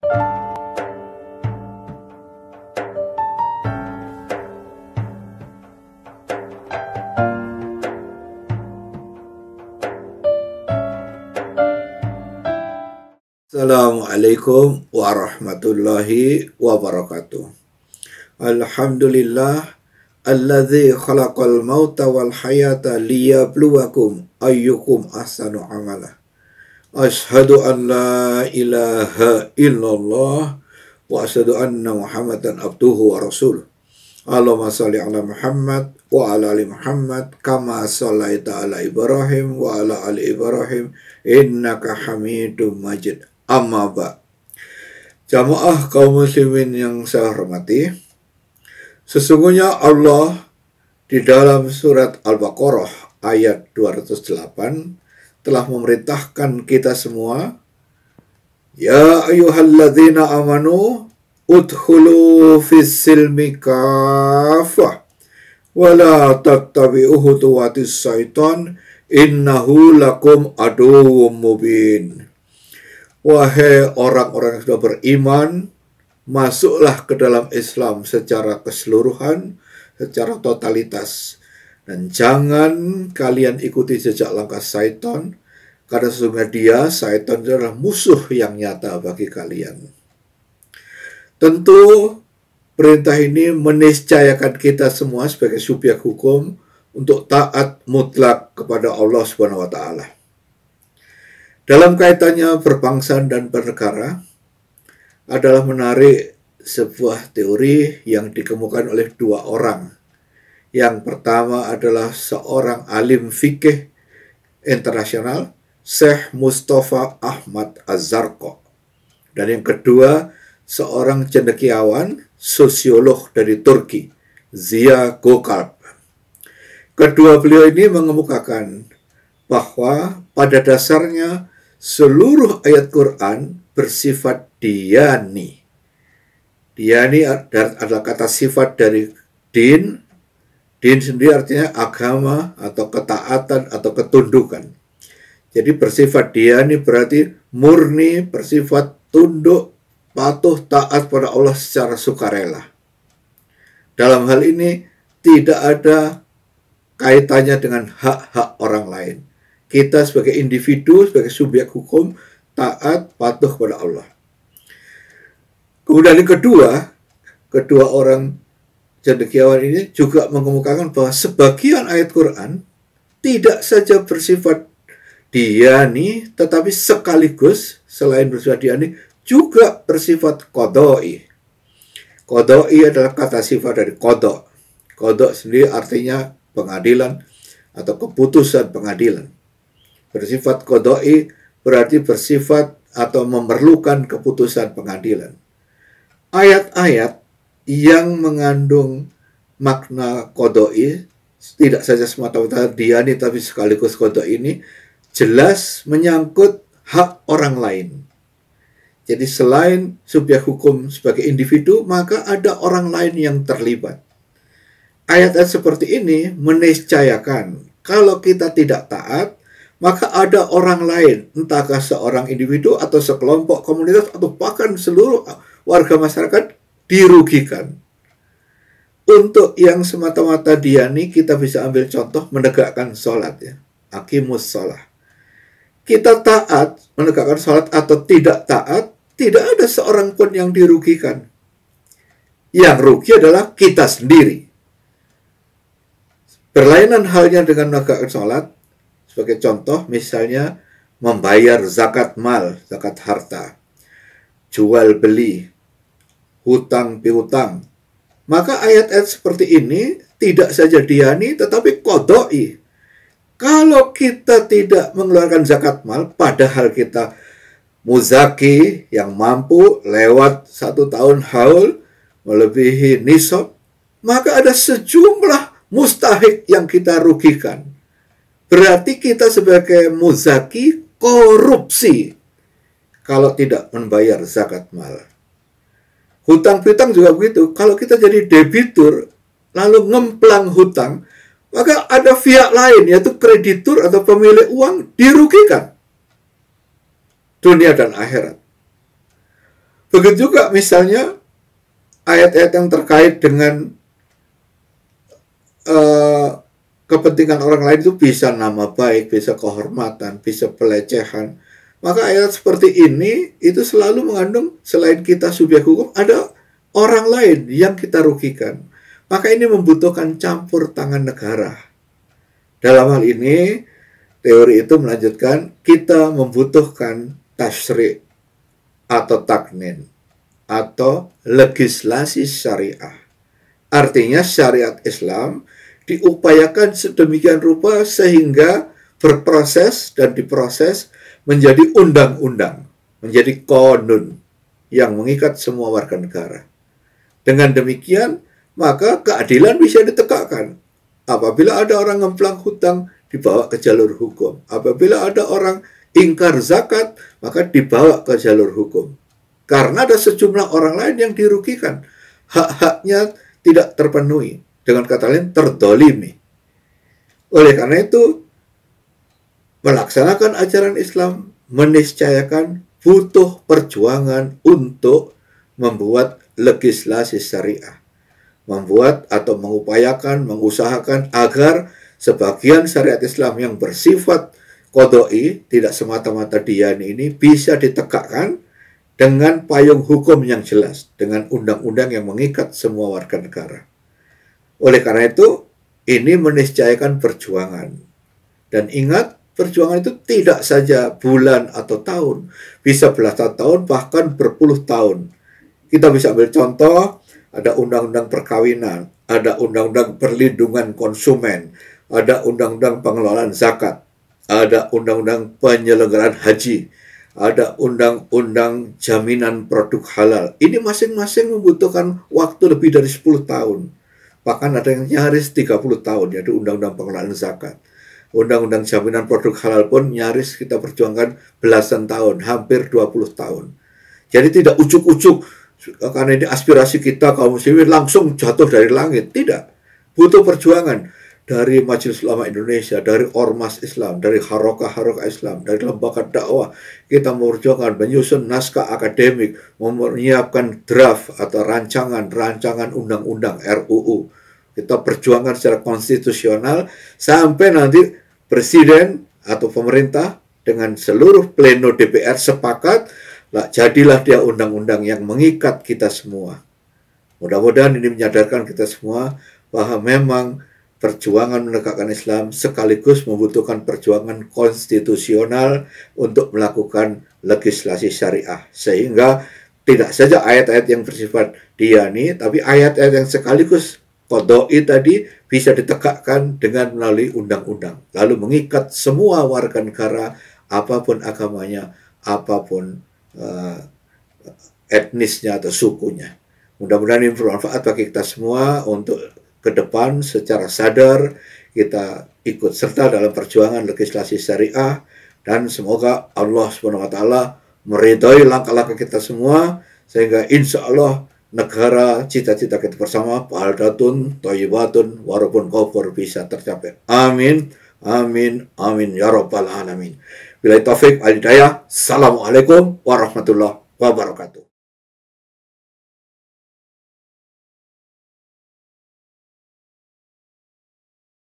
Assalamualaikum warahmatullahi wabarakatuh. Alhamdulillah alladzi khalaqal mauta wal hayata liyabluwakum ayyukum ahsanu amala. Asyhadu an la ilaha illallah wa asyhadu anna Muhammadan abduhu wa rasuluh. Allahumma shalli ala Muhammad wa ala ali Muhammad kama shallaita ala Ibrahim wa ala ali Ibrahim innaka Hamidum Majid. Amma ba. Jamaah kaum muslimin yang saya hormati, sesungguhnya Allah di dalam surat Al-Baqarah ayat 208 telah memerintahkan kita semua, ya ayyuhalladzina amanu udkhulu fis silmi kafah wa la tattabi'u khutuwatis syaitan innahu lakum aduwwum mubin. Wahai orang-orang yang sudah beriman, masuklah ke dalam Islam secara keseluruhan, secara totalitas. Dan jangan kalian ikuti jejak langkah syaitan, karena sesungguhnya syaitan adalah musuh yang nyata bagi kalian. Tentu perintah ini meniscayakan kita semua sebagai subjek hukum untuk taat mutlak kepada Allah Subhanahu wa taala. Dalam kaitannya berbangsa dan bernegara adalah menarik sebuah teori yang dikemukakan oleh dua orang. Yang pertama adalah seorang alim fikih internasional, Syekh Mustafa Ahmad Az-Zarqa. Dan yang kedua, seorang cendekiawan, sosiolog dari Turki, Ziya Gökalp. Kedua beliau ini mengemukakan bahwa pada dasarnya seluruh ayat Quran bersifat diyani. Diyani adalah kata sifat dari din. Din sendiri artinya agama atau ketaatan atau ketundukan. Jadi bersifat diyani berarti murni, bersifat tunduk, patuh, taat pada Allah secara sukarela. Dalam hal ini tidak ada kaitannya dengan hak-hak orang lain. Kita sebagai individu, sebagai subjek hukum, taat, patuh kepada Allah. Kemudian yang kedua orang cendekiawan ini juga mengemukakan bahwa sebagian ayat Quran tidak saja bersifat diyani, tetapi sekaligus selain bersifat diyani, juga bersifat qadai. Qadai adalah kata sifat dari qada. Qada sendiri artinya pengadilan atau keputusan pengadilan. Bersifat qadai berarti bersifat atau memerlukan keputusan pengadilan. Ayat-ayat yang mengandung makna qadai, tidak saja semata-mata diyani tapi sekaligus qadai ini jelas menyangkut hak orang lain. Jadi selain subjek hukum sebagai individu, maka ada orang lain yang terlibat. Ayat-ayat seperti ini meniscayakan kalau kita tidak taat, maka ada orang lain, entahkah seorang individu atau sekelompok komunitas atau bahkan seluruh warga masyarakat dirugikan. Untuk yang semata-mata diyani, kita bisa ambil contoh menegakkan sholat, ya. Aqimus sholah. Kita taat menegakkan sholat atau tidak taat, tidak ada seorang pun yang dirugikan. Yang rugi adalah kita sendiri. Berlainan halnya dengan menegakkan sholat. Sebagai contoh, misalnya membayar zakat mal, zakat harta, jual beli, hutang piutang. Maka ayat-ayat seperti ini tidak saja diyani, tetapi qadai. Kalau kita tidak mengeluarkan zakat mal, padahal kita muzaki yang mampu lewat 1 tahun haul, melebihi nisab, maka ada sejumlah mustahik yang kita rugikan. Berarti kita sebagai muzaki korupsi kalau tidak membayar zakat mal. Hutang piutang juga begitu. Kalau kita jadi debitur lalu ngemplang hutang, maka ada pihak lain yaitu kreditur atau pemilik uang dirugikan dunia dan akhirat. Begitu juga misalnya ayat-ayat yang terkait dengan kepentingan orang lain itu bisa nama baik, bisa kehormatan, bisa pelecehan. Maka ayat seperti ini itu selalu mengandung selain kita subjek hukum, ada orang lain yang kita rugikan. Maka ini membutuhkan campur tangan negara. Dalam hal ini, teori itu melanjutkan kita membutuhkan tasyri' atau taknin atau legislasi syariah. Artinya syariat Islam diupayakan sedemikian rupa sehingga berproses dan diproses menjadi undang-undang, menjadi konun yang mengikat semua warga negara. Dengan demikian, maka keadilan bisa ditegakkan. Apabila ada orang ngemplang hutang, dibawa ke jalur hukum. Apabila ada orang ingkar zakat, maka dibawa ke jalur hukum. Karena ada sejumlah orang lain yang dirugikan. Hak-haknya tidak terpenuhi. Dengan kata lain, terdolimi. Oleh karena itu, melaksanakan ajaran Islam meniscayakan butuh perjuangan untuk membuat legislasi syariah. Membuat atau mengupayakan, mengusahakan agar sebagian syariat Islam yang bersifat qadha'i, tidak semata-mata diyani ini, bisa ditegakkan dengan payung hukum yang jelas, dengan undang-undang yang mengikat semua warga negara. Oleh karena itu, ini meniscayakan perjuangan. Dan ingat, perjuangan itu tidak saja bulan atau tahun, bisa belasan tahun, bahkan berpuluh tahun. Kita bisa ambil contoh, ada undang-undang perkawinan, ada undang-undang perlindungan konsumen, ada undang-undang pengelolaan zakat, ada undang-undang penyelenggaraan haji, ada undang-undang jaminan produk halal. Ini masing-masing membutuhkan waktu lebih dari 10 tahun. Bahkan ada yang nyaris 30 tahun, yaitu undang-undang pengelolaan zakat. Undang-undang jaminan produk halal pun nyaris kita perjuangkan belasan tahun, hampir 20 tahun. Jadi tidak ujuk-ujuk, karena ini aspirasi kita kaum muslimin langsung jatuh dari langit. Tidak. Butuh perjuangan dari Majelis Ulama Indonesia, dari Ormas Islam, dari Harokah Islam, dari lembaga dakwah. Kita memperjuangkan menyusun naskah akademik, menyiapkan draft atau rancangan undang-undang RUU. Kita perjuangkan secara konstitusional sampai nanti presiden atau pemerintah dengan seluruh pleno DPR sepakat, jadilah dia undang-undang yang mengikat kita semua. Mudah-mudahan ini menyadarkan kita semua bahwa memang perjuangan menegakkan Islam sekaligus membutuhkan perjuangan konstitusional untuk melakukan legislasi syariah. Sehingga tidak saja ayat-ayat yang bersifat diyani, tapi ayat-ayat yang sekaligus qadha'i tadi bisa ditegakkan dengan melalui undang-undang. Lalu mengikat semua warga negara, apapun agamanya, apapun etnisnya atau sukunya. Mudah-mudahan ini bermanfaat bagi kita semua untuk ke depan secara sadar kita ikut serta dalam perjuangan legislasi syariah, dan semoga Allah SWT meridhai langkah-langkah kita semua sehingga insya Allah negara cita-cita kita bersama baldatun thayyibatun warabun ghafur bisa tercapai. Amin, amin, amin ya rabbal alamin. Billahi taufik wal hidayah. Assalamualaikum warahmatullahi wabarakatuh.